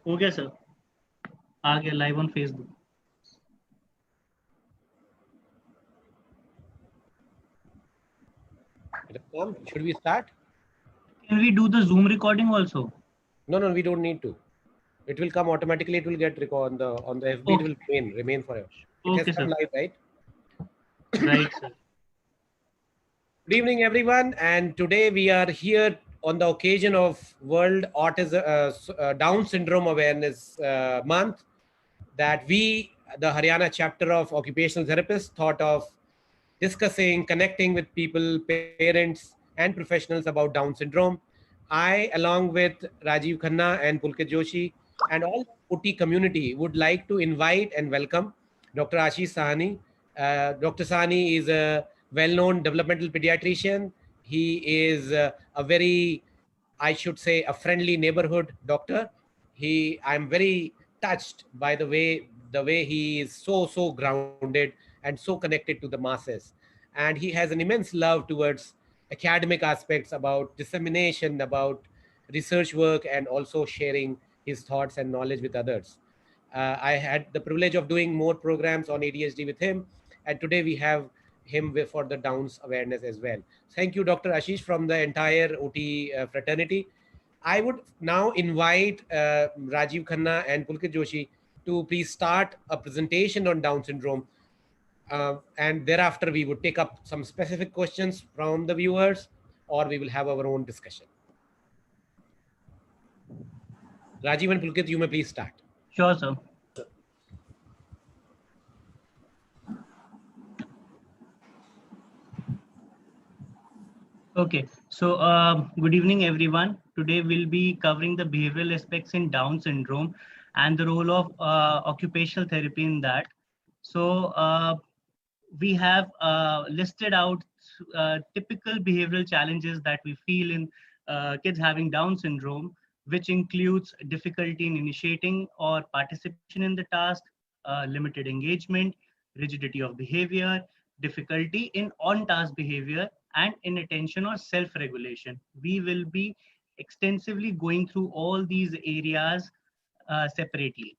हो गया सर, आ गया live on Facebook. Should we start? Can we do the Zoom recording also? No, we don't need to. It will come automatically. It will get recorded on the FB. It Okay. will remain forever. It has Okay, come sir. live, right? Right, sir. Good evening, everyone. And today we are here on the occasion of World Autism Down Syndrome Awareness Month. That we, the Haryana chapter of occupational therapists, thought of discussing, connecting with people, parents, and professionals about Down syndrome. I, along with Rajiv Khanna and Pulkit Joshi, and all OT community, would like to invite and welcome Dr. Ashish Sahani. Dr. Sahani is a well-known developmental pediatrician. He is a very, I should say, a friendly neighborhood doctor. I'm very touched by the way he is so grounded and so connected to the masses, and he has an immense love towards academic aspects, about dissemination, about research work, and also sharing his thoughts and knowledge with others. I had the privilege of doing more programs on ADHD with him, and today we have him for the Downs awareness as well. Thank you, Dr. Ashish, from the entire OT fraternity. I would now invite Rajiv Khanna and Pulkit Joshi to please start a presentation on Down syndrome. And thereafter, we would take up some specific questions from the viewers, or we will have our own discussion. Rajiv and Pulkit, you may please start. Sure, sir. Okay, so good evening, everyone. Today we'll be covering the behavioral aspects in Down syndrome and the role of occupational therapy in that. So we have listed out typical behavioral challenges that we feel in kids having Down syndrome, which includes difficulty in initiating or participation in the task, limited engagement, rigidity of behavior, difficulty in on-task behavior, and inattention or self-regulation. We will be extensively going through all these areas separately.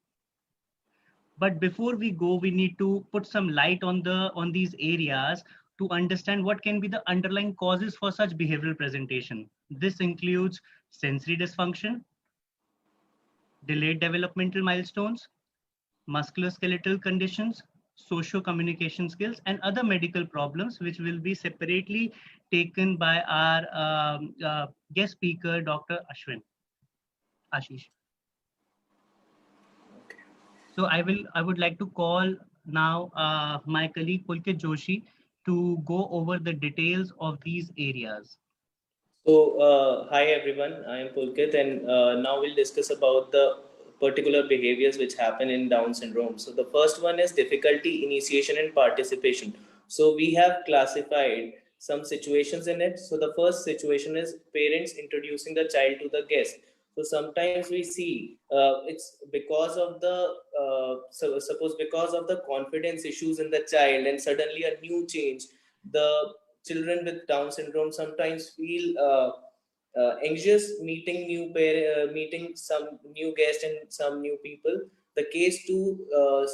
But before we go, we need to put some light on these areas to understand what can be the underlying causes for such behavioral presentation. This includes sensory dysfunction, delayed developmental milestones, musculoskeletal conditions, socio-communication skills, and other medical problems, which will be separately taken by our guest speaker, Dr. Ashish. So I would like to call now my colleague Pulkit Joshi to go over the details of these areas. So, hi everyone, I am Pulkit, and now we'll discuss about the particular behaviors which happen in Down syndrome. So, the first one is difficulty initiation and participation. So, we have classified some situations in it. So, the first situation is parents introducing the child to the guest. So, sometimes we see it's because of the suppose because of the confidence issues in the child, and suddenly a new change. The children with Down syndrome sometimes feel anxious meeting meeting some new guest and some new people. The case two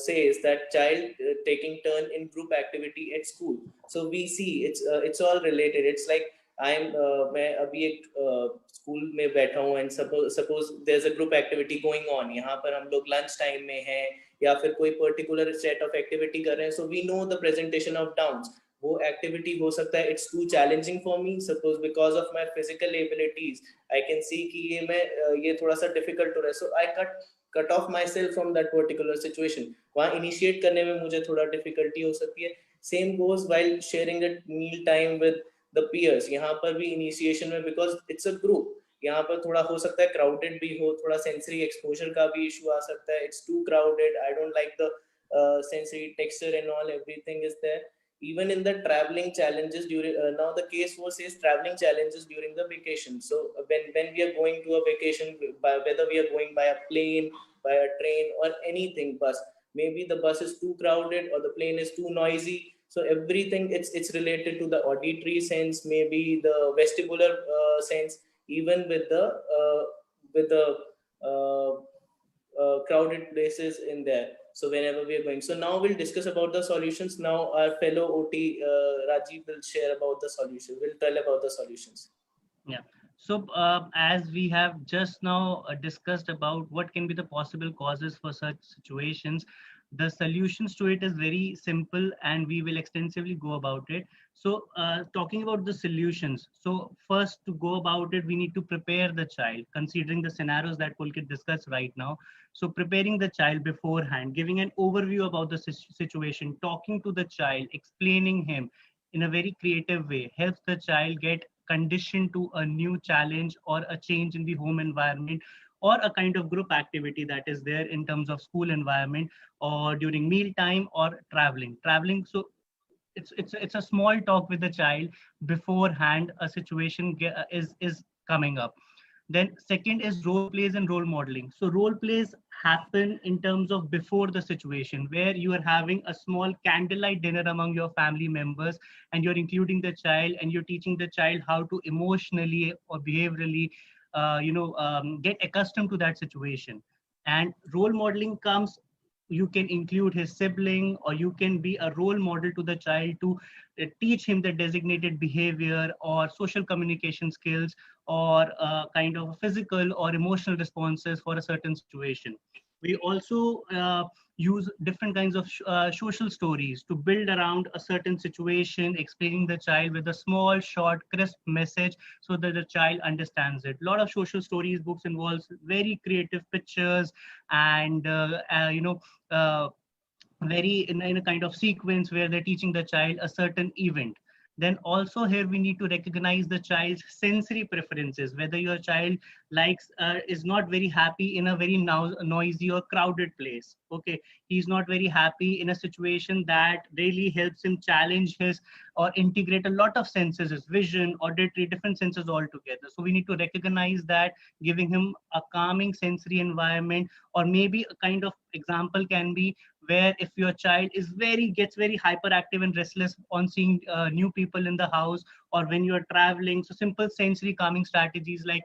says that child taking turn in group activity at school. So we see it's all related. It's like मैं अभी एक school में बैठा हूँ and suppose there is a group activity going on. यहाँ पर हम लोग लंच टाइम में हैं या फिर कोई पर्टिकुलर सेट ऑफ एक्टिविटी कर रहे हैं. So we know the presentation of downs. वो एक्टिविटी हो सकता है it's too challenging for me. Suppose because of my physical abilities I can see कि ये थोड़ा सा डिफिकल्ट हो रहा है. So I cut off myself from that particular situation. वहाँ इनिशिएट करने में मुझे थोड़ा डिफिकल्टी हो सकती है. Same goes while sharing the meal time with the peers. यहाँ पर भी इनिशिएशन में बिकॉज इट्स अ ग्रुप यहाँ पर थोड़ा हो सकता है क्राउडेड भी हो. थोड़ा सेंसरी एक्सपोजर का भी इशू आ सकता है. It's too crowded. I don't like the sensory texture and all. Everything is there. Even in the traveling challenges during now the case 4 says traveling challenges during the vacation. So when we are going to a vacation, whether we are going by a plane, by a train, or anything bus, maybe the bus is too crowded or the plane is too noisy. So everything it's related to the auditory sense, maybe the vestibular sense, even with the uh, crowded places in there. So whenever we are going, so now we'll discuss about the solutions. Now our fellow OT Rajiv will share about the solution. Will tell about the solutions. Yeah. So as we have just now discussed about what can be the possible causes for such situations, the solutions to it is very simple and we will extensively go about it. So talking about the solutions. So first to go about it, we need to prepare the child considering the scenarios that Pulkit discussed right now. So preparing the child beforehand, giving an overview about the situation, talking to the child, explaining him in a very creative way helps the child get conditioned to a new challenge or a change in the home environment or a kind of group activity that is there in terms of school environment or during meal time or traveling. So it's a small talk with the child beforehand a situation is coming up. Then second is role plays and role modeling. So role plays happen in terms of before the situation where you are having a small candlelight dinner among your family members and you're including the child and you're teaching the child how to emotionally or behaviorally get accustomed to that situation. And role modeling comes, you can include his sibling or you can be a role model to the child to teach him the designated behavior or social communication skills or kind of physical or emotional responses for a certain situation. We also use different kinds of social stories to build around a certain situation, explaining the child with a small, short, crisp message so that the child understands it. A lot of social stories books involves very creative pictures and uh, very in a kind of sequence where they're teaching the child a certain event. Then also here we need to recognize the child's sensory preferences, whether your child likes is not very happy in a very noisy or crowded place. Okay, he's not very happy in a situation that really helps him challenge his or integrate a lot of senses, his vision, auditory, different senses all together. So we need to recognize that, giving him a calming sensory environment. Or maybe a kind of example can be where if your child is gets very hyperactive and restless on seeing new people in the house or when you are traveling, so simple sensory calming strategies like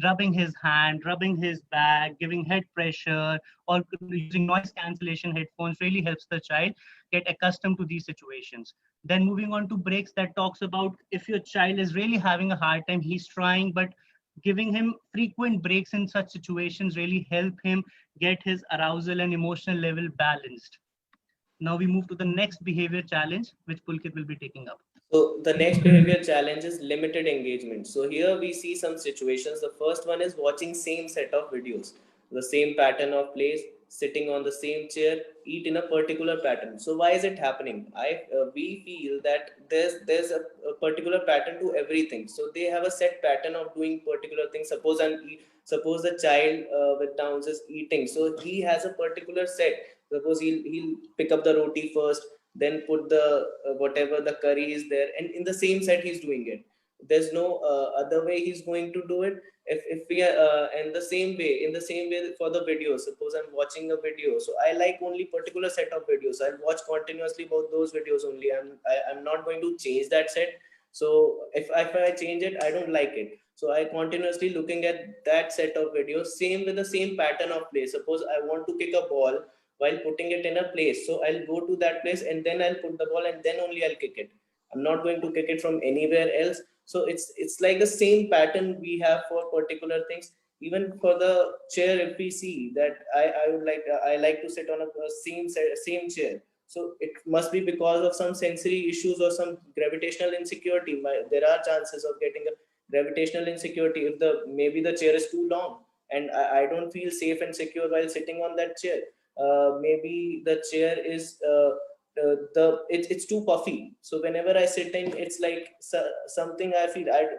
rubbing his hand, rubbing his back, giving head pressure, or using noise cancellation headphones really helps the child get accustomed to these situations. Then moving on to breaks, that talks about if your child is really having a hard time, he's trying, but giving him frequent breaks in such situations really help him get his arousal and emotional level balanced. Now we move to the next behavior challenge, which Pulkit will be taking up. So the next behavior challenge is limited engagement. So here we see some situations. The first one is watching same set of videos, the same pattern of plays, sitting on the same chair, eat in a particular pattern. So why is it happening? We feel that there's a particular pattern to everything. So they have a set pattern of doing particular things. Suppose the child with Downs is eating, so he has a particular set. Suppose he'll pick up the roti first, then put the whatever the curry is there, and in the same set he's doing it. There's no other way he's going to do it. If we are in the same way, for the video, suppose I'm watching a video, so I like only particular set of videos, I'll watch continuously about those videos only. I'm not going to change that set. So if I change it, I don't like it. So I continuously looking at that set of videos, same with the same pattern of play. Suppose I want to kick a ball while putting it in a place, so I'll go to that place and then I'll put the ball and then only I'll kick it. I'm not going to kick it from anywhere else. So it's like the same pattern we have for particular things. Even for the chair, if we see that I like to sit on a same chair, so it must be because of some sensory issues or some gravitational insecurity. There are chances of getting a gravitational insecurity if the maybe the chair is too long and I don't feel safe and secure while sitting on that chair. Maybe the chair is it's too puffy, so whenever I sit in, it's like something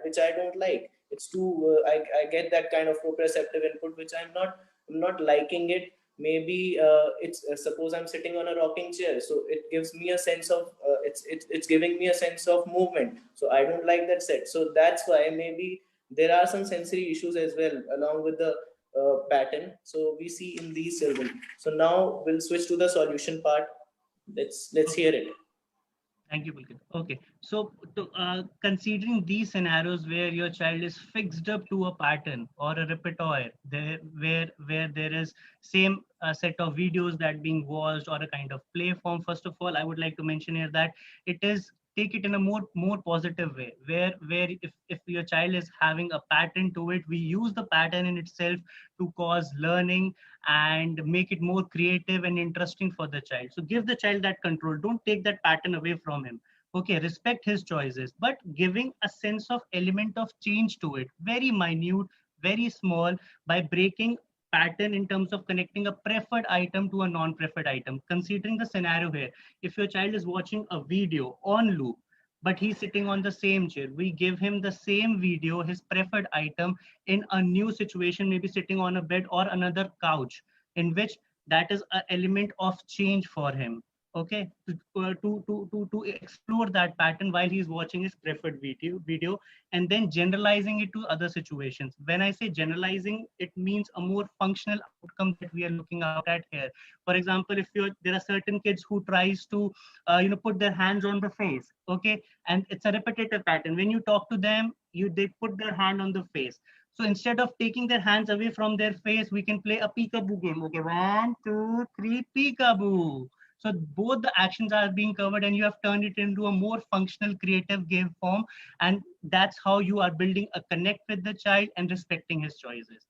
which I don't like. It's too I get that kind of proprioceptive input which I'm not liking it. Maybe it's suppose I'm sitting on a rocking chair, so it gives me a sense of it's giving me a sense of movement, so I don't like that set. So that's why maybe there are some sensory issues as well along with the pattern, so we see in these children. So now we'll switch to the solution part. Let's hear it. Thank you, Pulkit. Okay, so considering these scenarios where your child is fixed up to a pattern or a repertoire, where there is same set of videos that being watched or a kind of play form. First of all, I would like to mention here that it is take it in a more positive way, where if your child is having a pattern to it, we use the pattern in itself to cause learning and make it more creative and interesting for the child. So give the child that control. Don't take that pattern away from him. Okay, respect his choices, but giving a sense of element of change to it, very minute, very small, by breaking pattern in terms of connecting a preferred item to a non-preferred item. Considering the scenario here, if your child is watching a video on loop, but he's sitting on the same chair, we give him the same video, his preferred item, in a new situation, maybe sitting on a bed or another couch, in which that is an element of change for him. Okay, to explore that pattern while he's watching his preferred video, and then generalizing it to other situations. When I say generalizing, it means a more functional outcome that we are looking out at here. For example, if you're there are certain kids who tries to put their hands on the face, okay, and it's a repetitive pattern. When you talk to them, they put their hand on the face. So instead of taking their hands away from their face, we can play a peekaboo game. Okay, 1, 2, 3, peekaboo. So both the actions are being covered, and you have turned it into a more functional, creative game form. And that's how you are building a connect with the child and respecting his choices.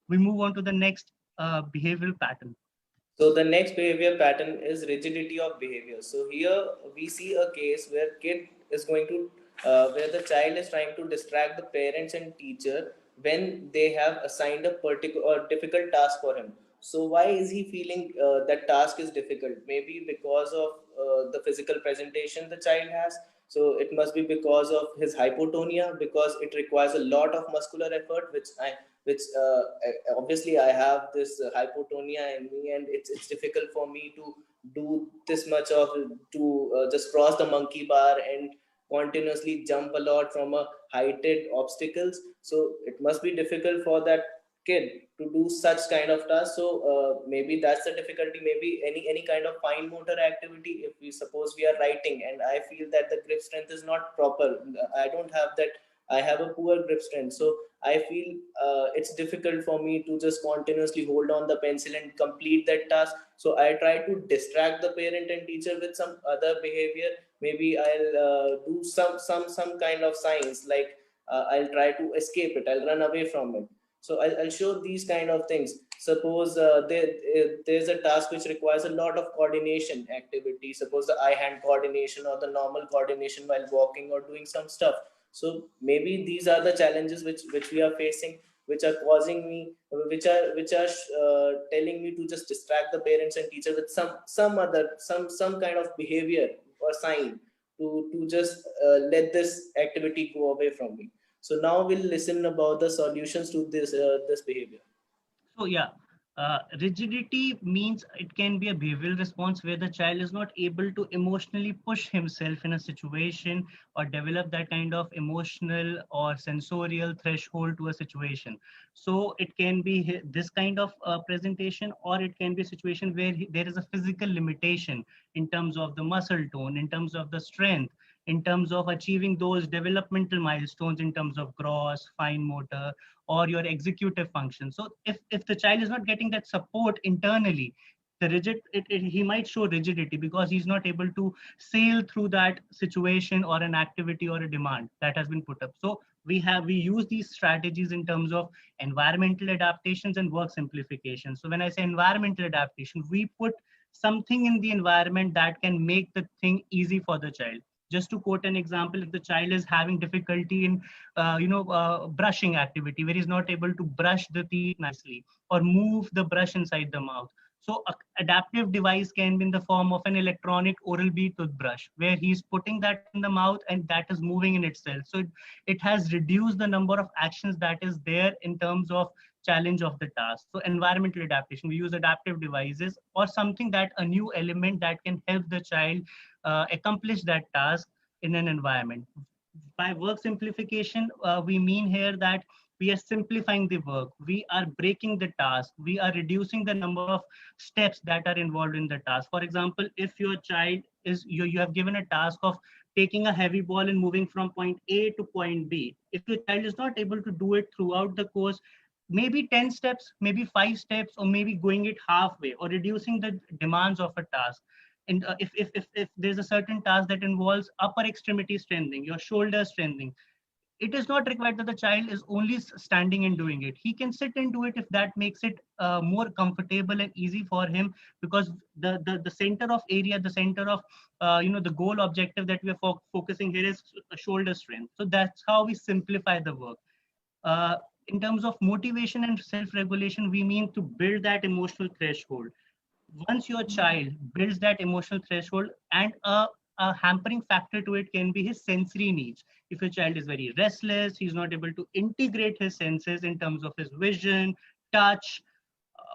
We move on to the next behavioral pattern. So the next behavior pattern is rigidity of behavior. So here we see a case where kid is going to where the child is trying to distract the parents and teacher when they have assigned a particular or difficult task for him. So why is he feeling that task is difficult? Maybe because of the physical presentation the child has. So it must be because of his hypotonia, because it requires a lot of muscular effort, which obviously I have this hypotonia in me, and it's difficult for me to do this much of to just cross the monkey bar and continuously jump a lot from a heighted obstacles. So it must be difficult for that kid to do such kind of tasks. So maybe that's the difficulty. Maybe any kind of fine motor activity. If we suppose we are writing and I feel that the grip strength is not proper, I don't have that. I have a poor grip strength, so I feel it's difficult for me to just continuously hold on the pencil and complete that task. So I try to distract the parent and teacher with some other behavior. Maybe I'll do some kind of signs, like I'll try to escape it. I'll run away from it. So I'll show these kind of things. Suppose there's a task which requires a lot of coordination activity. Suppose the eye-hand coordination or the normal coordination while walking or doing some stuff. So maybe these are the challenges which we are facing, which are causing me, which are telling me to just distract the parents and teacher with some kind of behavior or sign to just let this activity go away from me. So now we'll listen about the solutions to this behavior. So yeah, rigidity means it can be a behavioral response where the child is not able to emotionally push himself in a situation or develop that kind of emotional or sensorial threshold to a situation. So it can be this kind of presentation, or it can be a situation where there is a physical limitation in terms of the muscle tone, in terms of the strength, in terms of achieving those developmental milestones in terms of gross, fine motor, or your executive function. So if the child is not getting that support internally, he might show rigidity because he's not able to sail through that situation or an activity or a demand that has been put up. So we use these strategies in terms of environmental adaptations and work simplification. So when I say environmental adaptation, we put something in the environment that can make the thing easy for the child. Just to quote an example, if the child is having difficulty in brushing activity where he's not able to brush the teeth nicely or move the brush inside the mouth, so a adaptive device can be in the form of an electronic Oral-B toothbrush where he's putting that in the mouth and that is moving in itself. So it has reduced the number of actions that is there in terms of challenge of the task. So environmental adaptation, we use adaptive devices or something that a new element that can help the child accomplish that task in an environment. By work simplification, we mean here that we are simplifying the work, we are breaking the task, we are reducing the number of steps that are involved in the task. For example, if your child is you have given a task of taking a heavy ball and moving from point A to point B. If your child is not able to do it throughout the course, maybe 10 steps, maybe 5 steps, or maybe going it halfway or reducing the demands of a task. And if there's a certain task that involves upper extremity strengthening, your shoulder strengthening, it is not required that the child is only standing and doing it. He can sit and do it if that makes it more comfortable and easy for him, because the center of area, the center of the goal objective that we are focusing here is shoulder strength. So that's how we simplify the work. In terms of motivation and self-regulation, we mean to build that emotional threshold. Once your child builds that emotional threshold, and a hampering factor to it can be his sensory needs. If your child is very restless, he's not able to integrate his senses in terms of his vision, touch,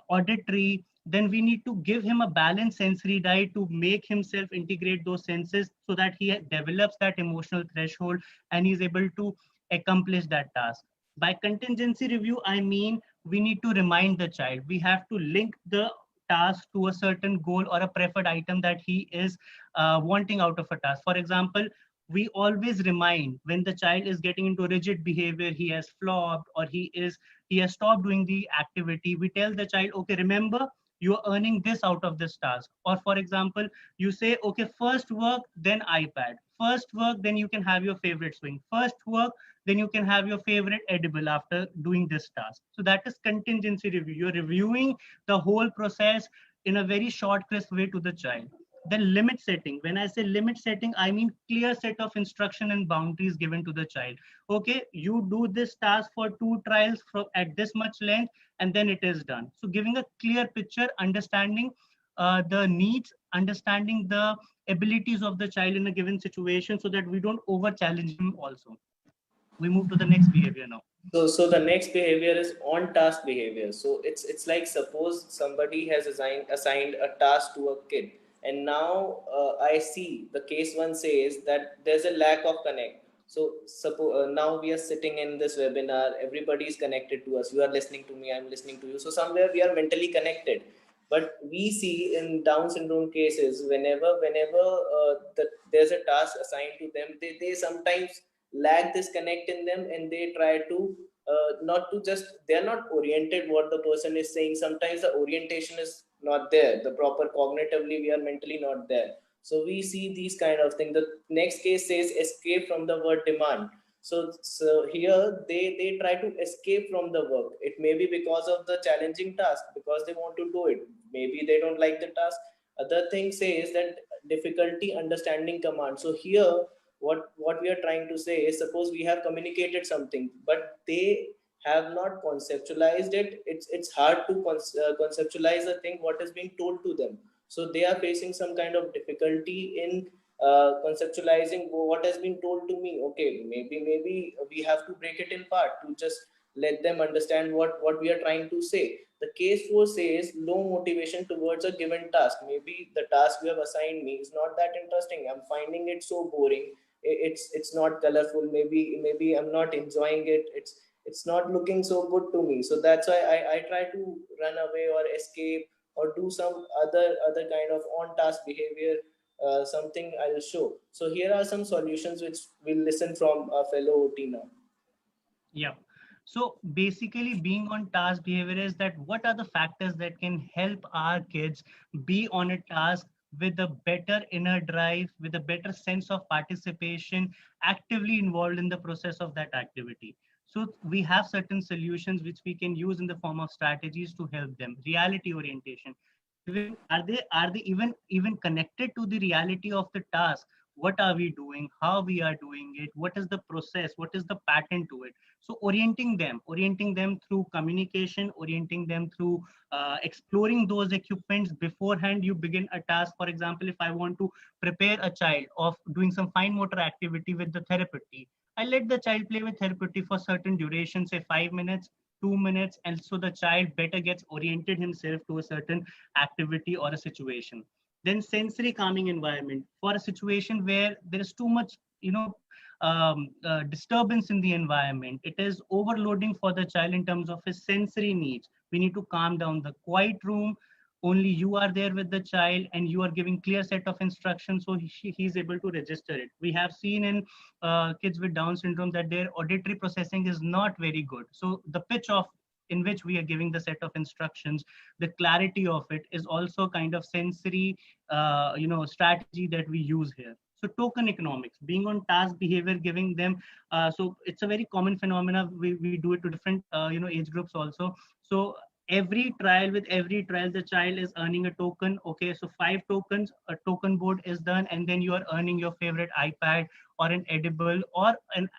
auditory, then we need to give him a balanced sensory diet to make himself integrate those senses so that he develops that emotional threshold and he's able to accomplish that task. By contingency review, I mean we need to remind the child. We have to link the task to a certain goal or a preferred item that he is wanting out of a task. For example, we always remind when the child is getting into rigid behavior, he has flopped, or he has stopped doing the activity. We tell the child, okay, remember, you are earning this out of this task. Or for example, you say, okay, first work, then iPad. First work, then you can have your favorite swing. First work, then you can have your favorite edible after doing this task. So that is contingency review. You're reviewing the whole process in a very short, crisp way to the child. Then limit setting. When I say limit setting, I mean clear set of instruction and boundaries given to the child. Okay, you do this task for 2 trials at this much length, and then it is done. So giving a clear picture, understanding the needs, understanding the abilities of the child in a given situation, so that we don't over challenge him also. We move to the next behavior now. So the next behavior is on task behavior. So it's like, suppose somebody has assigned a task to a kid, and now I see the case one says that there's a lack of connect. So suppose now we are sitting in this webinar, everybody is connected to us. You are listening to me, I'm listening to you. So somewhere we are mentally connected. But we see in Down syndrome cases, whenever there's a task assigned to them, they sometimes lack this connect in them, and they try to not to just, they're not oriented what the person is saying. Sometimes the orientation is not there, the proper cognitively we are mentally not there. So we see these kind of things. The next case says escape from the word demand. So here they try to escape from the work. It may be because of the challenging task, because they want to do it, maybe they don't like the task. Other thing says that difficulty understanding command. So here what we are trying to say is, suppose we have communicated something but they have not conceptualized it. It's hard to conceptualize a thing what is being told to them. So they are facing some kind of difficulty in conceptualizing what has been told to me. Okay, maybe we have to break it in part to just let them understand what we are trying to say. The case 4 says low motivation towards a given task. Maybe the task you have assigned me is not that interesting, I'm finding it so boring, it's not colorful, maybe I'm not enjoying it, it's not looking so good to me. So that's why I try to run away or escape or do some other kind of on task behavior, something I'll show. So here are some solutions which we'll listen from our fellow OT now. Yeah. So basically, being on task behavior is that what are the factors that can help our kids be on a task with a better inner drive, with a better sense of participation, actively involved in the process of that activity. So we have certain solutions which we can use in the form of strategies to help them. Reality orientation. Are they even connected to the reality of the task? What are we doing? How we are doing it? What is the process? What is the pattern to it? So orienting them through communication, orienting them through exploring those equipments beforehand you begin a task. For example, if I want to prepare a child of doing some fine motor activity with the therapy, I let the child play with therapy for certain duration, say 5 minutes, 2 minutes, and so the child better gets oriented himself to a certain activity or a situation. Then sensory calming environment for a situation where there is too much, disturbance in the environment. It is overloading for the child in terms of his sensory needs. We need to calm down the quiet room, only you are there with the child and you are giving clear set of instructions, so he's able to register it. We have seen in kids with Down syndrome that their auditory processing is not very good, so the pitch of in which we are giving the set of instructions, the clarity of it is also kind of sensory strategy that we use here. So token economics, being on task behavior, giving them so it's a very common phenomena. We do it to different age groups also. So every trial, with every trial, the child is earning a token. Okay, so 5 tokens, a token board is done, and then you are earning your favorite iPad or an edible or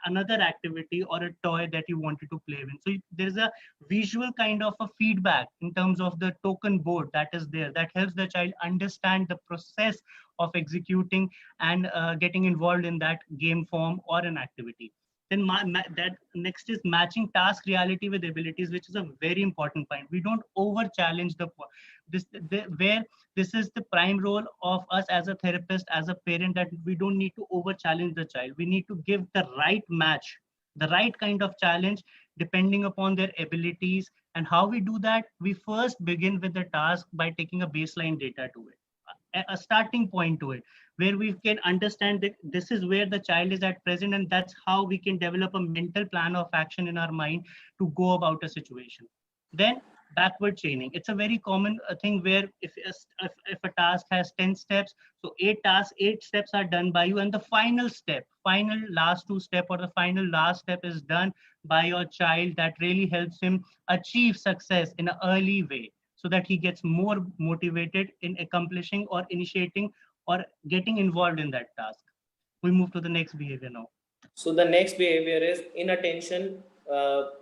another activity or a toy that you wanted to play with. So there's a visual kind of a feedback in terms of the token board that is there, that helps the child understand the process of executing and getting involved in that game form or an activity. Then that next is matching task reality with abilities, which is a very important point. We don't over challenge where this is the prime role of us as a therapist, as a parent, that we don't need to over challenge the child. We need to give the right match, the right kind of challenge depending upon their abilities. And how we do that, we first begin with the task by taking a baseline data to it, a starting point to it, where we can understand that this is where the child is at present, and that's how we can develop a mental plan of action in our mind to go about a situation. Then backward chaining, it's a very common thing where if a task has 10 steps, so 8 steps are done by you, and the final last 2 step or the final last step is done by your child. That really helps him achieve success in an early way, so that he gets more motivated in accomplishing or initiating or getting involved in that task. We move to the next behavior now. So the next behavior is inattention.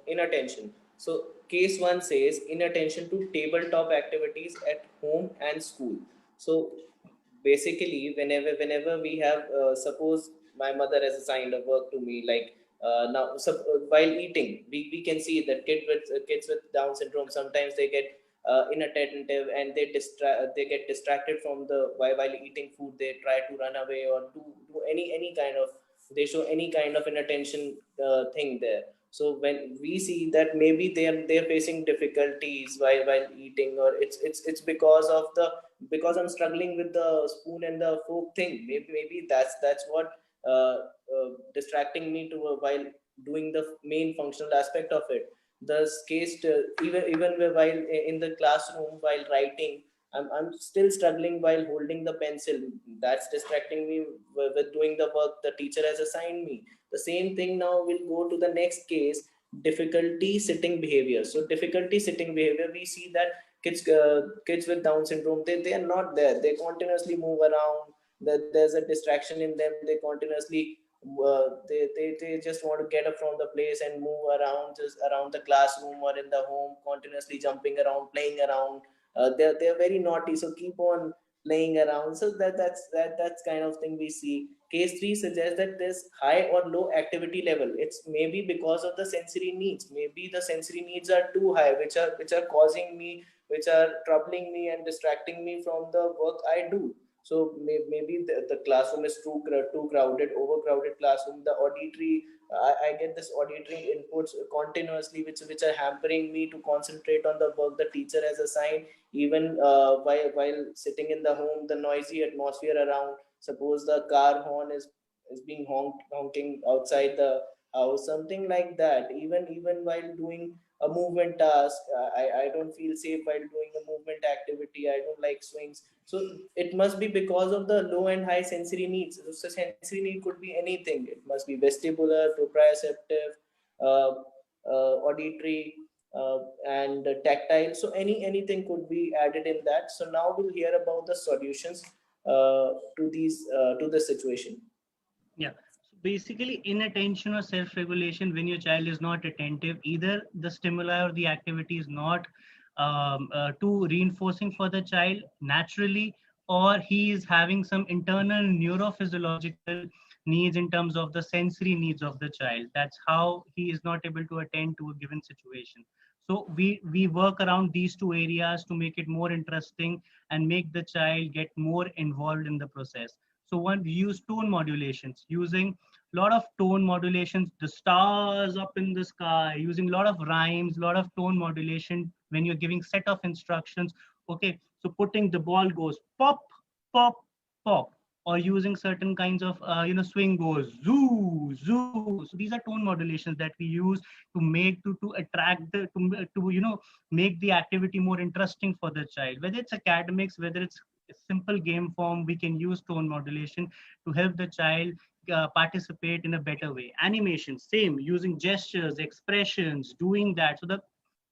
Inattention. So case 1 says inattention to tabletop activities at home and school. So basically, whenever we have, suppose my mother has assigned a work to me, like now, while eating, we can see that kids with Down syndrome, sometimes they get inattentive, and they get distracted from the while eating food. They try to run away or do any kind of, they show any kind of inattention thing there. So when we see that maybe they're facing difficulties while eating, or it's because I'm struggling with the spoon and the fork thing. Maybe that's what distracting me to while doing the main functional aspect of it. The case even while in the classroom while writing, I'm still struggling while holding the pencil. That's distracting me with doing the work the teacher has assigned me. The same thing now will go to the next case, difficulty sitting behavior. So difficulty sitting behavior, we see that kids with Down syndrome, they are not there. They continuously move around. There's a distraction in them. They continuously they just want to get up from the place and move around, just around the classroom or in the home, continuously jumping around, playing around. They're very naughty, so keep on playing around. So that's kind of thing we see. Case 3 suggests that there's high or low activity level. It's maybe because of the sensory needs. Maybe the sensory needs are too high, which are causing me, which are troubling me and distracting me from the work I do. So maybe the classroom is too crowded, overcrowded classroom. The auditory, I get this auditory inputs continuously, which are hampering me to concentrate on the work the teacher has assigned. Even while sitting in the home, the noisy atmosphere around. Suppose the car horn is being honking outside the house, something like that. Even while doing a movement task, I don't feel safe while doing a movement activity. I don't like swings. So it must be because of the low and high sensory needs. So sensory need could be anything. It must be vestibular, proprioceptive, uh, auditory, and tactile. So anything could be added in that. So now we'll hear about the solutions to the situation. Yeah. So basically, inattention or self-regulation, when your child is not attentive, either the stimuli or the activity is not too reinforcing for the child naturally, or he is having some internal neurophysiological needs in terms of the sensory needs of the child. That's how he is not able to attend to a given situation. So we work around these two areas to make it more interesting and make the child get more involved in the process. So one, we use tone modulations, using a lot of tone modulations, the stars up in the sky, using a lot of rhymes, a lot of tone modulation when you're giving set of instructions Okay, so putting the ball goes pop, pop, pop, or using certain kinds of swing goes zoo, zoo. So these are tone modulations that we use to make to attract the to make the activity more interesting for the child. Whether it's academics, whether it's a simple game form, we can use tone modulation to help the child participate in a better way. Animation, same, using gestures, expressions, doing that.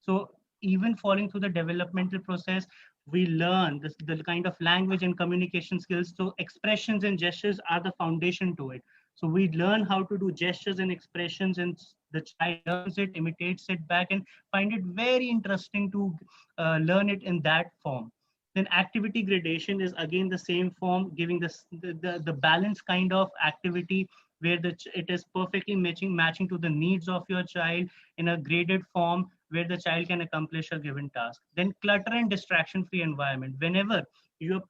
So even following through the developmental process, we learn the kind of language and communication skills. So expressions and gestures are the foundation to it. So we learn how to do gestures and expressions, and the child learns it, imitates it back, and find it very interesting to learn it in that form. Then activity gradation is again the same form, giving the balanced kind of activity where it is perfectly matching to the needs of your child in a graded form where the child can accomplish a given task. Then clutter and distraction free environment. Whenever you're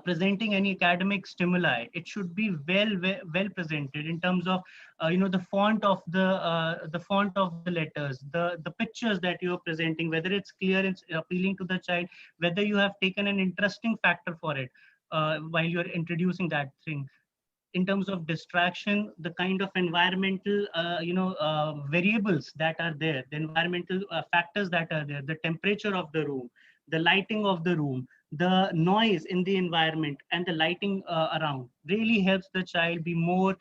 presenting any academic stimuli, it should be well presented in terms of the font of the letters, the pictures that you are presenting, whether it's clear and appealing to the child, whether you have taken an interesting factor for it while you're introducing that thing. In terms of distraction, the kind of environmental variables that are there, the environmental factors that are there, the temperature of the room, the lighting of the room, the noise in the environment, and the lighting around really helps the child be more.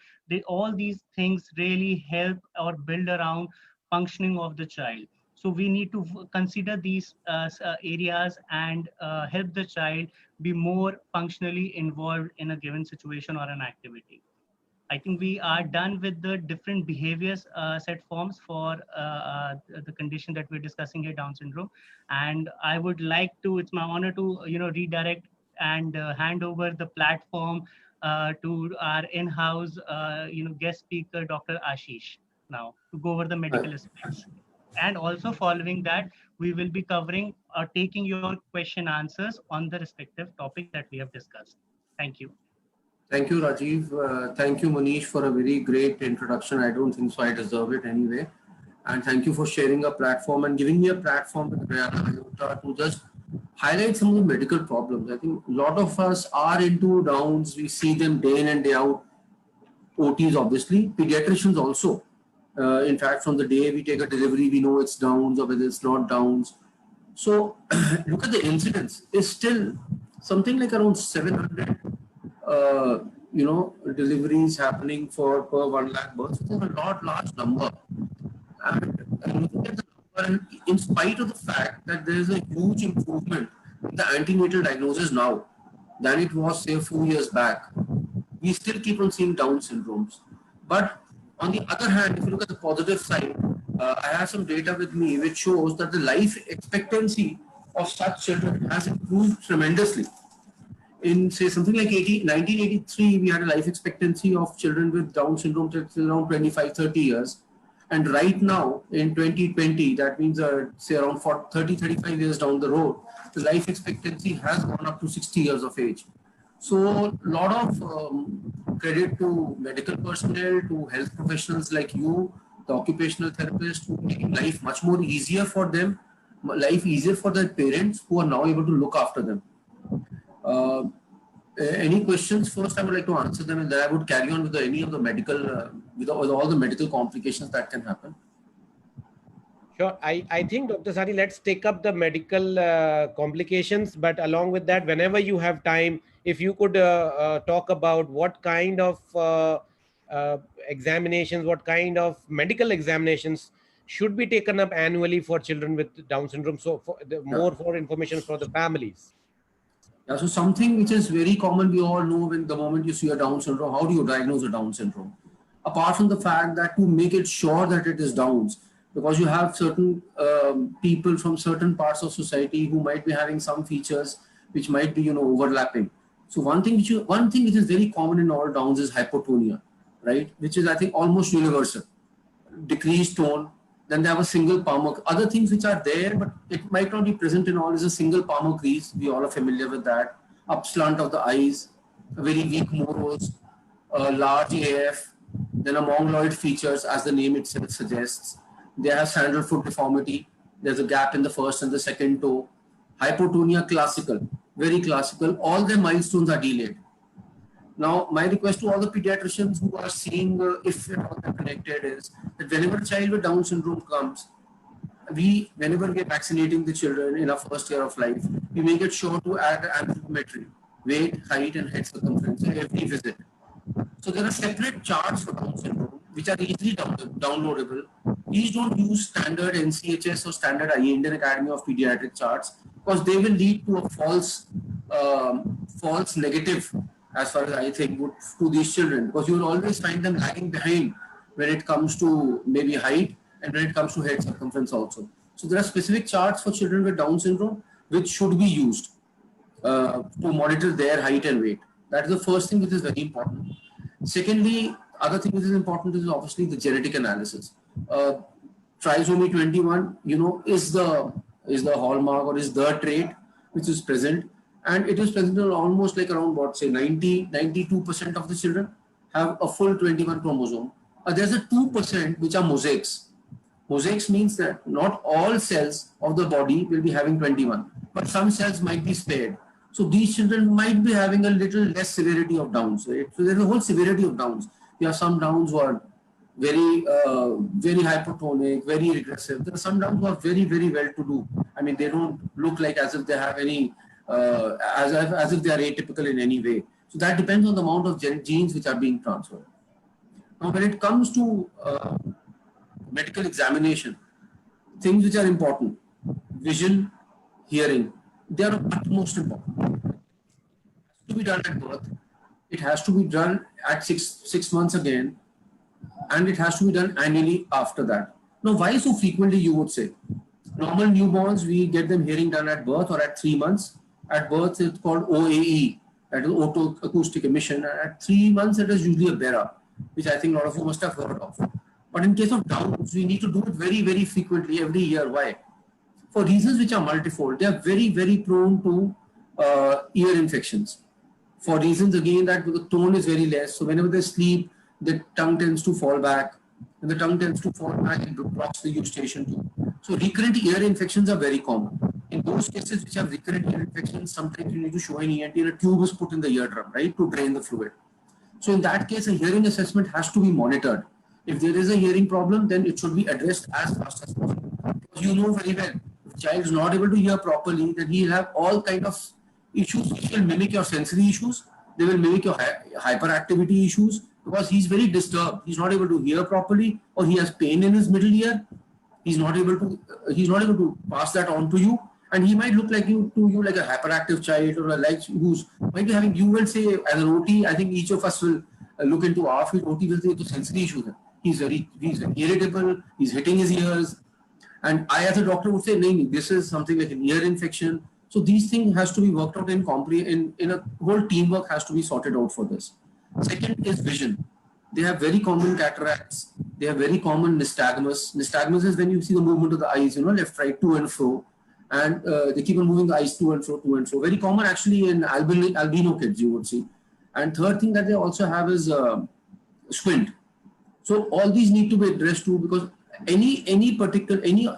All these things really help or build around functioning of the child. So we need to consider these areas and help the child be more functionally involved in a given situation or an activity. I think we are done with the different behaviors set forms for the condition that we're discussing here, Down syndrome. And I would like to, it's my honor to, redirect and hand over the platform to our in-house, guest speaker, Dr. Ashish, now to go over the medical aspects. And also following that, we will be covering or taking your question answers on the respective topics that we have discussed. Thank you. Thank you, Rajiv. Thank you, Manish, for a very great introduction. I don't think so. I deserve it anyway. And thank you for sharing a platform and giving me a platform with Rayana to just highlight some of the medical problems. I think a lot of us are into Downs. We see them day in and day out. OTs, obviously. Pediatricians also. In fact, from the day we take a delivery, we know it's Downs or whether it's not Downs. So look at the incidence. It's still something like around 700 deliveries happening per 1 lakh births. It's a large number. And looking at the number, in spite of the fact that there is a huge improvement in the antenatal diagnosis now than it was, say, a few years back, we still keep on seeing Down syndromes. But on the other hand, if you look at the positive side, I have some data with me which shows that the life expectancy of such children has improved tremendously. In, say, something like 1983, we had a life expectancy of children with Down syndrome around 25, 30 years. And right now, in 2020, that means, say, around 30, 35 years down the road, the life expectancy has gone up to 60 years of age. So a lot of credit to medical personnel, to health professionals like you, the occupational therapists, who making life much more easier for them, life easier for their parents who are now able to look after them. Any questions? First, I would like to answer them, and then I would carry on with any of the medical, with all the medical complications that can happen. Sure. I think, Dr. Sari, let's take up the medical complications. But along with that, whenever you have time, if you could talk about what kind of examinations, what kind of medical examinations should be taken up annually for children with Down syndrome. So more for information for the families. Yeah, so something which is very common, we all know, when the moment you see a Down syndrome, how do you diagnose a Down syndrome? Apart from the fact that to make it sure that it is Downs, because you have certain people from certain parts of society who might be having some features which might be, overlapping. So one thing which is very common in all Downs is hypotonia, right? Which is, I think, almost universal. Decreased tone. Then they have a single palmar. Other things which are there, but it might not be present in all, is a single palmar crease. We all are familiar with that. Upslant of the eyes, a very weak morose, a large AF, then a mongoloid features, as the name itself suggests. They have sandalfoot deformity, there's a gap in the first and the second toe. Hypotonia, classical, very classical. All their milestones are delayed. Now, my request to all the pediatricians who are seeing if and all they're connected is that whenever a child with Down syndrome comes, whenever we are vaccinating the children in our first year of life, we make it sure to add anthropometry, weight, height, and head circumference at every visit. So there are separate charts for Down syndrome, which are easily downloadable. Please don't use standard NCHS or standard Indian Academy of Pediatric charts, because they will lead to a false negative, as far as I think, to these children, because you will always find them lagging behind when it comes to maybe height and when it comes to head circumference also. So there are specific charts for children with Down syndrome which should be used to monitor their height and weight. That is the first thing which is very important. Secondly, other thing which is important is obviously the genetic analysis. Trisomy 21, is the hallmark or is the trait which is present, and it is present in almost like around 92% of the children have a full 21 chromosome. There's a 2% which are mosaics. Mosaics means that not all cells of the body will be having 21, but some cells might be spared. So these children might be having a little less severity of Downs. Right? So there's a whole severity of Downs. You have some Downs who are very hypertonic, very regressive. There are some Downs who are very, very well to do. I mean, they don't look like as if they have any, as if they are atypical in any way. So that depends on the amount of genes which are being transferred. Now, when it comes to medical examination, things which are important, vision, hearing, they are utmost important. It has to be done at birth. It has to be done at six months again, and it has to be done annually after that. Now, why so frequently, you would say? Normal newborns, we get them hearing done at birth or at 3 months. At birth, it's called OAE, that is otoacoustic emission. At 3 months, it is usually a BERA, which I think a lot of you must have heard of. But in case of Downs, we need to do it very, very frequently every year. Why? For reasons which are multifold. They are very, very prone to ear infections. For reasons, again, that the tone is very less. So whenever they sleep, the tongue tends to fall back. When the tongue tends to fall back, it blocks the eustachian tube. So recurrent ear infections are very common. In those cases which have recurrent ear infections, sometimes you need to show an ENT and a tube is put in the eardrum, right, to drain the fluid. So in that case, a hearing assessment has to be monitored. If there is a hearing problem, then it should be addressed as fast as possible. Because you know very well, if the child is not able to hear properly, then he will have all kind of issues which will mimic your sensory issues. They will mimic your hyperactivity issues, because he's very disturbed. He's not able to hear properly, or he has pain in his middle ear. He's not able to pass that on to you, and he might look like to you like a hyperactive child, or who's might be having. You will say as an OT, I think each of us will look into our field. OT will say the sensory issues. He's very irritable. He's hitting his ears, and I as a doctor would say, no, this is something like an ear infection. So these things has to be worked out in a whole teamwork has to be sorted out for this. Second is vision. They have very common cataracts. They have very common nystagmus. Nystagmus is when you see the movement of the eyes, left, right, to and fro. And they keep on moving the eyes to and fro, to and fro. Very common actually in albino kids, you would see. And third thing that they also have is squint. So all these need to be addressed too, because any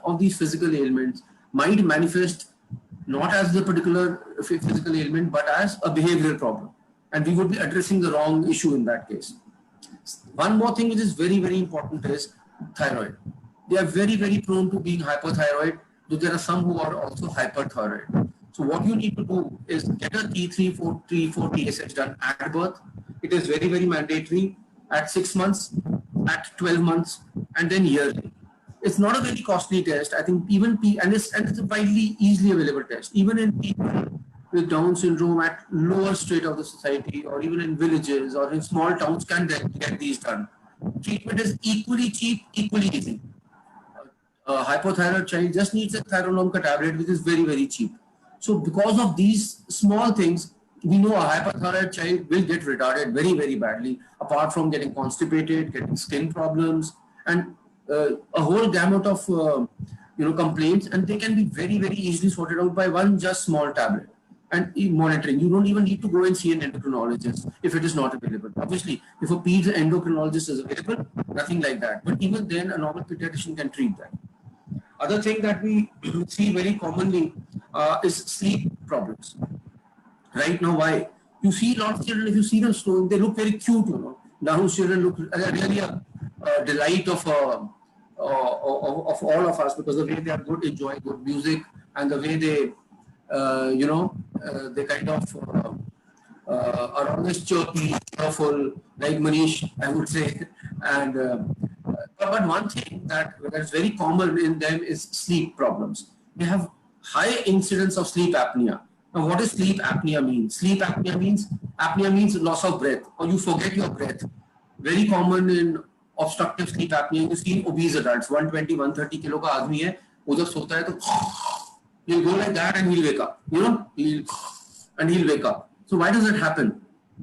of these physical ailments might manifest not as the particular physical ailment, but as a behavioral problem. And we would be addressing the wrong issue in that case. One more thing which is very, very important is thyroid. They are very, very prone to being hypothyroid, though there are some who are also hyperthyroid. So what you need to do is get a T3, 4 TSH done at birth. It is very, very mandatory at 6 months, at 12 months, and then yearly. It's not a very costly test. I think even and it's a widely easily available test. Even in people with Down syndrome at lower strata of the society, or even in villages or in small towns, can get these done. Treatment is equally cheap, equally easy. A hypothyroid child just needs a Thyronorm tablet, which is very, very cheap. So because of these small things, we know a hyperthyroid child will get retarded very, very badly, apart from getting constipated, getting skin problems, and a whole gamut of complaints, and they can be very, very easily sorted out by one just small tablet. And monitoring, you don't even need to go and see an endocrinologist if it is not available. Obviously, if a pediatric endocrinologist is available, nothing like that. But even then, a normal pediatrician can treat that. Other thing that we see very commonly is sleep problems. Right now, why? You see a lot of children, if you see them slowing, they look very cute, you know. Down's children look really a delight of all of us, because the way they are good, enjoy good music, and the way they, they kind of are always chirpy, cheerful, like Manish, I would say. And but one thing that's very common in them is sleep problems. They have high incidence of sleep apnea. Now, what does sleep apnea mean? Sleep apnea means loss of breath, or you forget your breath. Very common in obstructive sleep apnea. You see obese adults, 120, 130 kilo का आदमी है, वो जब सोता है तो he'll go like that and he'll wake up. You know, he'll wake up. So why does that happen?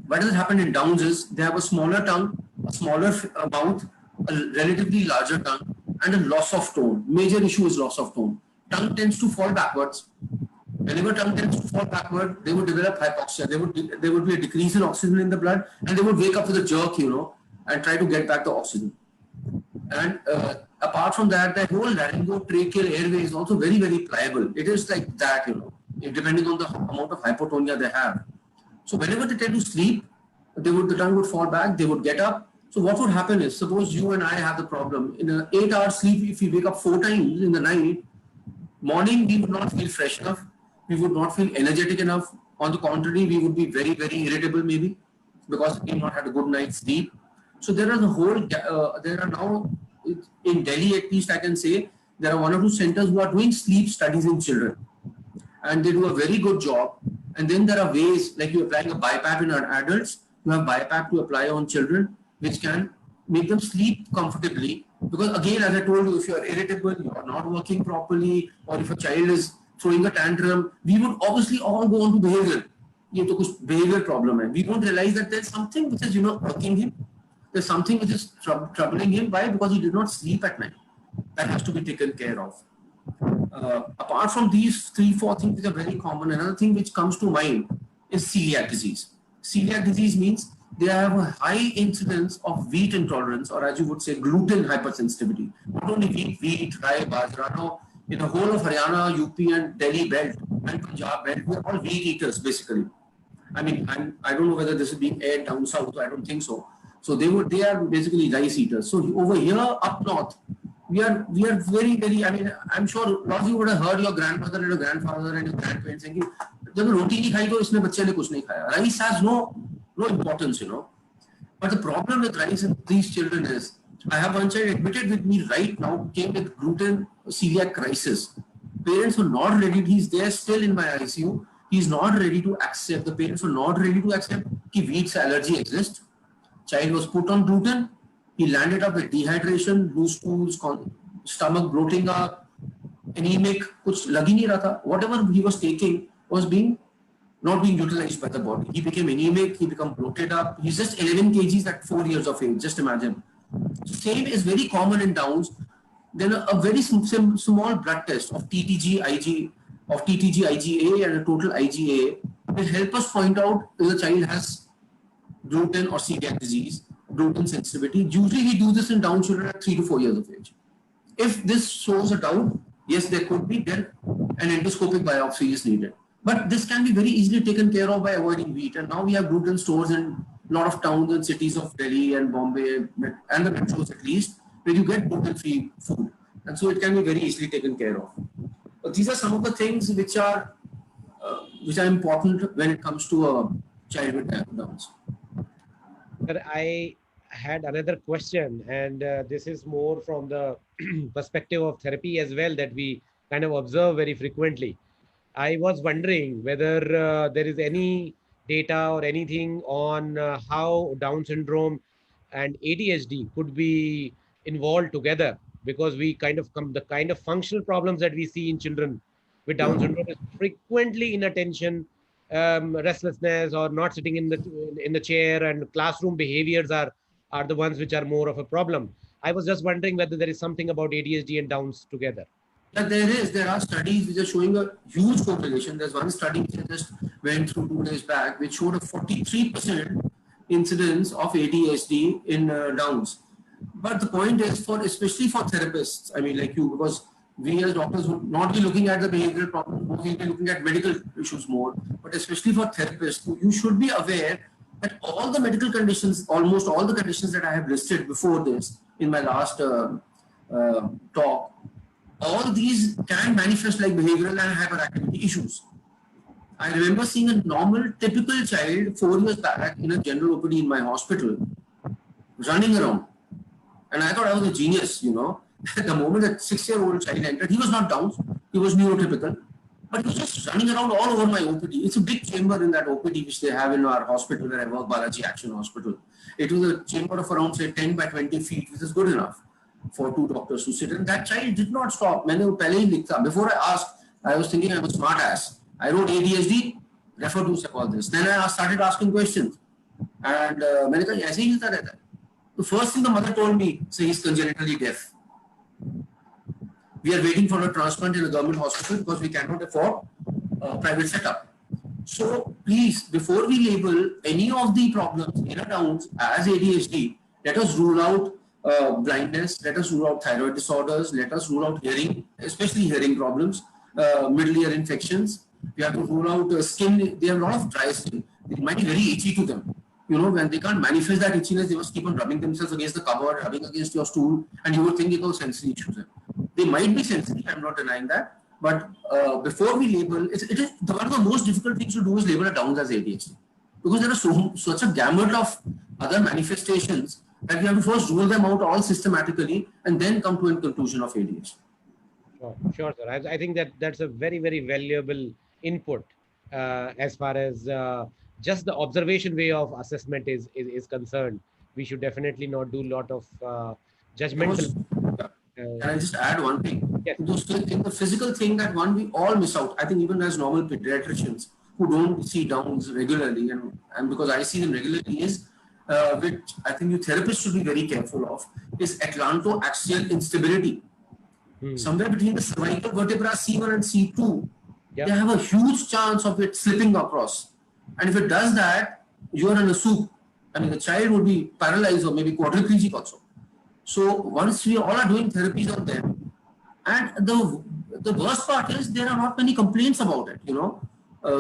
Why does it happen in Downs is they have a smaller tongue, a smaller mouth, a relatively larger tongue, and a loss of tone. Major issue is loss of tone. Tongue tends to fall backwards. Whenever tongue tends to fall backward, they would develop hypoxia. There would be a decrease in oxygen in the blood, and they would wake up with a jerk, you know, and try to get back the oxygen. And apart from that, the whole laryngotracheal airway is also very, very pliable. It is like that, you know, depending on the amount of hypotonia they have. So whenever they tend to sleep, the tongue would fall back, they would get up. So what would happen is, suppose you and I have the problem, in an 8-hour sleep, if we wake up 4 times in the night, morning we would not feel fresh enough, we would not feel energetic enough. On the contrary, we would be very, very irritable maybe, because we have not had a good night's sleep. So there are there are now, in Delhi at least I can say, there are 1 or 2 centers who are doing sleep studies in children. And they do a very good job. And then there are ways, like you're applying a BiPAP in adults, you have BiPAP to apply on children, which can make them sleep comfortably. Because again, as I told you, if you are irritable, you are not working properly, or if a child is throwing a tantrum, we would obviously all go on to behavior. ये तो कुछ behavior problem है. We won't realize that there's something which is, you know, irking him. There's something which is troubling him. Why? Because he did not sleep at night. That has to be taken care of. Apart from these 3-4 things which are very common, another thing which comes to mind is celiac disease. Celiac disease means they have a high incidence of wheat intolerance, or as you would say, gluten hypersensitivity. Not only wheat, rye, bajra. Now, in the whole of Haryana, UP and Delhi belt and Punjab belt, we are all wheat eaters basically. I mean, I don't know whether this is being aired down south, I don't think so. So they are basically rice eaters. So over here up north, we are very, very, I mean, I'm sure a lot of you would have heard your grandmother and your grandfather and your grandparents saying, "Jab roti nahi khai to isne bachche ne kuch nahi khaya." Rice has no importance, you know. But the problem with rice in these children is, I have one child admitted with me right now, came with gluten celiac crisis. Parents were not ready. He's there still in my ICU. He's not ready to accept. The parents were not ready to accept that wheat allergy exists. Child was put on gluten. He landed up with dehydration, loose stools, stomach bloating up, anemic, kuch lag hi nahi raha tha. Whatever he was taking was not being utilized by the body. He became anemic, he became bloated up. He's just 11 kgs at 4 years of age, just imagine. Same is very common in Downs. Then a very small blood test of TTG, IgA and a total IgA will help us point out if the child has gluten or celiac disease, gluten sensitivity. Usually we do this in Down children at 3 to 4 years of age. If this shows a doubt, yes, there could be, then an endoscopic biopsy is needed. But this can be very easily taken care of by avoiding wheat. And now we have gluten stores in a lot of towns and cities of Delhi and Bombay and the metros at least, where you get gluten-free food. And so it can be very easily taken care of. But these are some of the things which are important when it comes to a child with Downs. But I had another question, and this is more from the perspective of therapy as well, that we kind of observe very frequently. I was wondering whether there is any data or anything on how Down syndrome and ADHD could be involved together, because we the kind of functional problems that we see in children with Down syndrome is frequently inattention, restlessness, or not sitting in the chair, and classroom behaviors are the ones which are more of a problem. I was just wondering whether there is something about ADHD and Downs together. Yeah, there are studies which are showing a huge correlation. There's one study which I just went through 2 days back, which showed a 43% incidence of ADHD in Downs. But the point is, especially for therapists, I mean, like you, because we as doctors would not be looking at the behavioral problem, we'll be looking at medical issues more. But especially for therapists, you should be aware that all the medical conditions, almost all the conditions that I have listed before this in my last talk, all these can manifest like behavioral and hyperactivity issues. I remember seeing a normal, typical child 4 years back in a general OPD in my hospital, running around. And I thought I was a genius, you know. The moment that 6-year-old child entered, he was not Down, he was neurotypical, but he was just running around all over my OPD. It's a big chamber in that OPD which they have in our hospital where I work, Balaji Action Hospital. It was a chamber of around, say, 10 by 20 feet, which is good enough for 2 doctors to sit. And that child did not stop. Before I asked, I was thinking I'm a smart ass. I wrote ADHD, refer to psychologist. Then I started asking questions. And the first thing the mother told me, say he's congenitally deaf. We are waiting for a transplant in a government hospital because we cannot afford a private setup. So please, before we label any of the problems in a Downs as ADHD, let us rule out blindness, let us rule out thyroid disorders, let us rule out hearing, especially hearing problems, middle ear infections. We have to rule out skin. They have a lot of dry skin. It might be very itchy to them. You know, when they can't manifest that itchiness, they must keep on rubbing themselves against the cupboard, rubbing against your stool, and you would think it was sensory issues. They might be sensory, I'm not denying that. But before we label, it is one of the most difficult things to do is label a Downs as ADHD. Because there are such a gamut of other manifestations that we have to first rule them out all systematically and then come to a conclusion of ADHD. Sure, sir. I think that's a very, very valuable input as far as just the observation way of assessment is concerned. We should definitely not do a lot of judgmental. Can I just add one thing? Yes. The physical thing that we all miss out, I think even as normal pediatricians who don't see Downs regularly, and because I see them regularly, is which I think you therapists should be very careful of, is atlantoaxial instability. Somewhere between the cervical vertebra C1 and C2, they have a huge chance of it slipping across. And if it does that, you are in a soup. I mean, the child would be paralyzed or maybe quadriplegic also. So once we all are doing therapies on them, and the worst part is there are not many complaints about it, you know.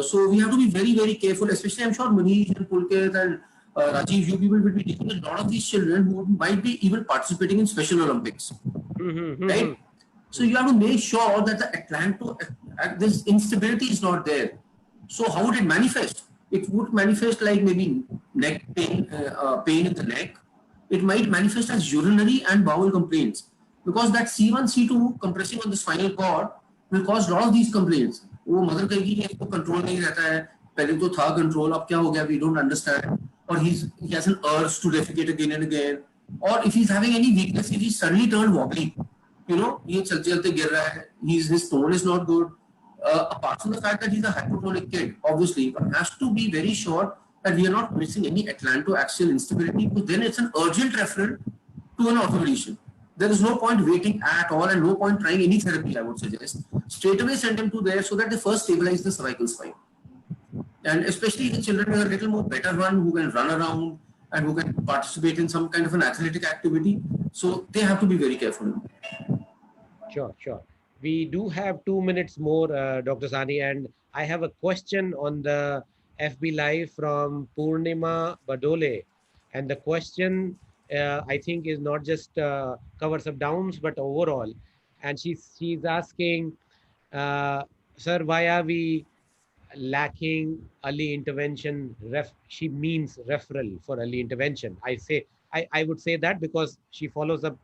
So we have to be very, very careful, especially I'm sure Manish and Pulkit and Rajiv, you people will be taking a lot of these children who might be even participating in Special Olympics, right? So you have to make sure that the this instability is not there. So how would it manifest? It would manifest like maybe neck pain, pain in the neck. It might manifest as urinary and bowel complaints because that C1, C2 compressing on the spinal cord will cause a lot of these complaints. वो mother कहेगी कि इसको control नहीं रहता है, पहले तो था control, अब क्या हो गया? We don't understand. Or he has an urge to defecate again and again. Or if he's having any weakness, if he's suddenly turned wobbly, you know, ये चलते चलते गिर रहा है, his tone is not good. Apart from the fact that he's a hypotonic kid, obviously, one has to be very sure that we are not missing any atlantoaxial instability, because then it's an urgent referral to an orthopedician. There is no point waiting at all and no point trying any therapy, I would suggest. Straight away send them to there so that they first stabilize the cervical spine. And especially the children with a little more better run, who can run around and who can participate in some kind of an athletic activity. So they have to be very careful. Sure, sure. We do have 2 minutes more, Dr. Sahni, and I have a question on the FB Live from Purnima Badole. And the question, I think, is not just covers up Downs, but overall. And she's asking, sir, why are we lacking early intervention? She means referral for early intervention. I would say that because she follows up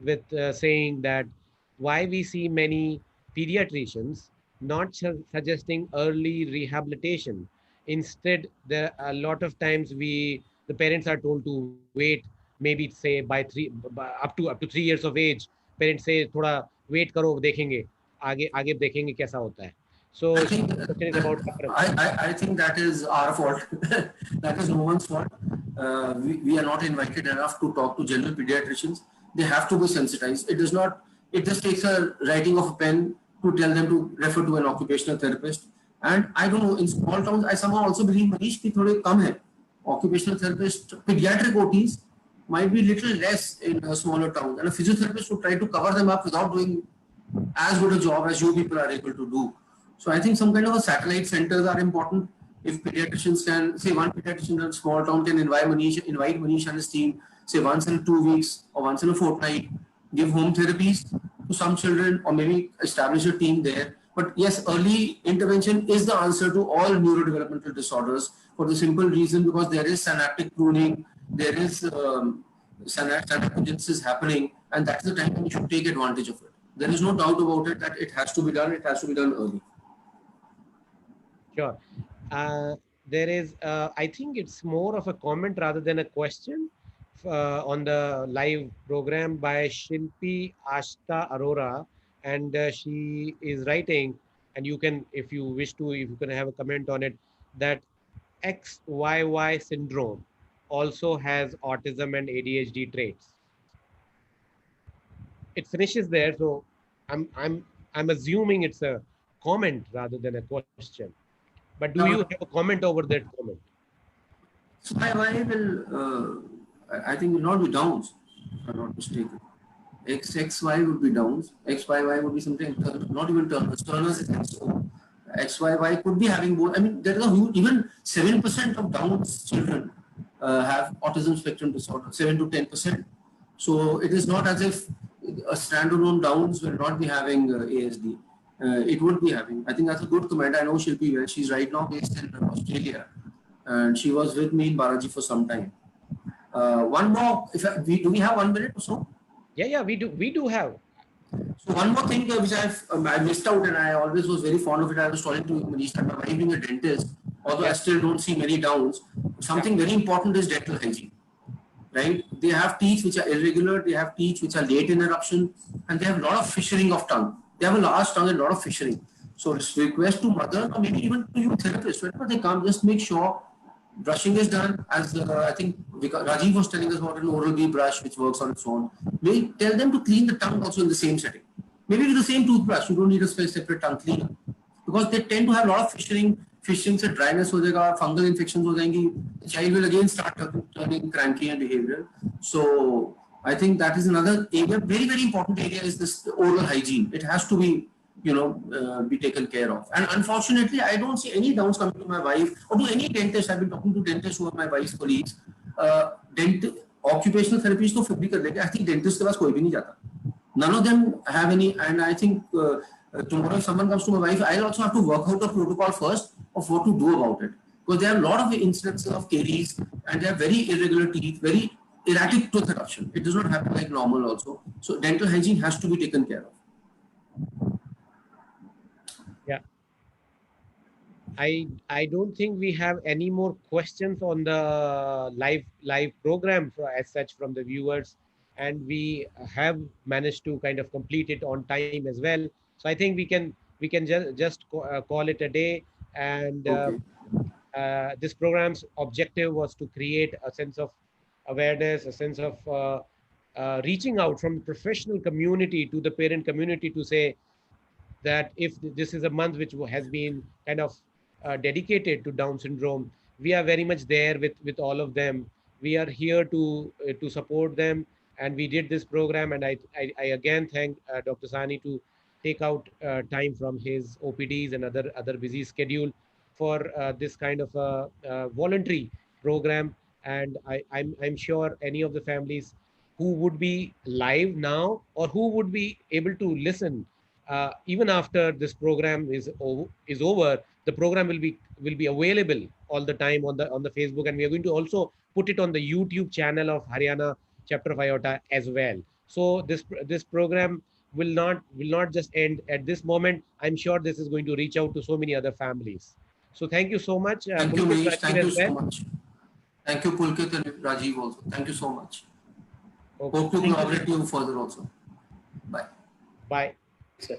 with saying that why we see many pediatricians not suggesting early rehabilitation. Instead, there are a lot of times the parents are told to wait, maybe say up to 3 years of age. Parents say, "Thoda wait karo, dekhenge, aage dekhenge kaisa hota hai." So I think that is our fault. That is no one's fault. We are not invited enough to talk to general pediatricians. They have to be sensitized. It just takes a writing of a pen to tell them to refer to an occupational therapist. And I don't know, in small towns, I somehow also believe, Manish, ki thode kam hai. Occupational therapist, pediatric OTs might be little less in smaller towns. And a physiotherapist would try to cover them up without doing as good a job as you people are able to do. So I think some kind of a satellite centers are important. If pediatricians can, say one pediatrician in a small town can invite Manish and his team, say once in 2 weeks or once in a fortnight, give home therapies to some children, or maybe establish a team there. But yes, early intervention is the answer to all neurodevelopmental disorders, for the simple reason because there is synaptic pruning, there is synaptogenesis happening, and that's the time when you should take advantage of it. There is no doubt about it that it has to be done. It has to be done early. Sure. There is, I think it's more of a comment rather than a question on the live program by Shilpi Ashta Arora, and she is writing, and you can, if you wish to, if you can have a comment on it, that XYY syndrome also has autism and ADHD traits. It finishes there, so I'm assuming it's a comment rather than a question. But do you have a comment over that comment? So XYY will, I think, will not be Downs, if I'm not mistaken. XY would be Downs. XYY would be something, not even Turner's. Turner's is XO. XYY could be having both. I mean, there is a huge, even 7% of Down's children have autism spectrum disorder, 7 to 10%. So it is not as if a standalone Downs will not be having ASD. It would be having. I think that's a good comment. I know Shilpi well. She's right now based in Australia, and she was with me in Balaji for some time. One more. Do we have 1 minute or so? Yeah, we do. We do have. So one more thing which I missed out, and I always was very fond of it. I was telling to Manish that my wife being a dentist, although I still don't see many Downs, something very important is dental hygiene. Right? They have teeth which are irregular. They have teeth which are late in eruption, and they have a lot of fissuring of tongue. They have a large tongue and a lot of fissuring. So it's request to mother, or maybe even to you therapist, whenever they come, just make sure brushing is done, as I think Rajiv was telling us about an Oral-B brush which works on its own. We tell them to clean the tongue also in the same setting. Maybe with the same toothbrush, you don't need a separate tongue cleaner, because they tend to have a lot of fissuring से dryness हो जाएगा, fungal infections हो जाएंगी. The child will again start turning cranky and behavioral. So I think that is another area, very, very important area, is this oral hygiene. It has to be, be taken care of. And unfortunately, I don't see any Downs coming to my wife or to any dentist. I've been talking to dentists who are my wife's colleagues. Occupational therapies to फिर भी कर लेंगे. I think dentist के पास कोई भी नहीं जाता. None of them have any, and I think tomorrow if someone comes to my wife, I'll also have to work out a protocol first of what to do about it. Because there are a lot of incidences of caries, and they have very irregular teeth, very erratic tooth eruption. It does not happen like normal also. So dental hygiene has to be taken care of. Yeah. I don't think we have any more questions on the live program as such from the viewers, and we have managed to kind of complete it on time as well. So I think we can just call it a day. And this program's objective was to create a sense of awareness, a sense of reaching out from the professional community to the parent community to say that if this is a month which has been kind of dedicated to Down syndrome, we are very much there with all of them. We are here to support them, and we did this program. And I again thank Dr. Sani to take out time from his OPDs and other busy schedule for this kind of a voluntary program. And I'm sure any of the families who would be live now or who would be able to listen even after this program is over, the program will be available all the time on the Facebook, and we are going to also put it on the YouTube channel of Haryana Chapter of IOTA as well. So this program will not just end at this moment. I'm sure this is going to reach out to so many other families. So thank you so much. Thank you, Manish. Thank you so much. Thank you, Pulkit and Rajiv also. Thank you so much. Okay. Hope to collaborate with you further also. Bye. Bye. Sir.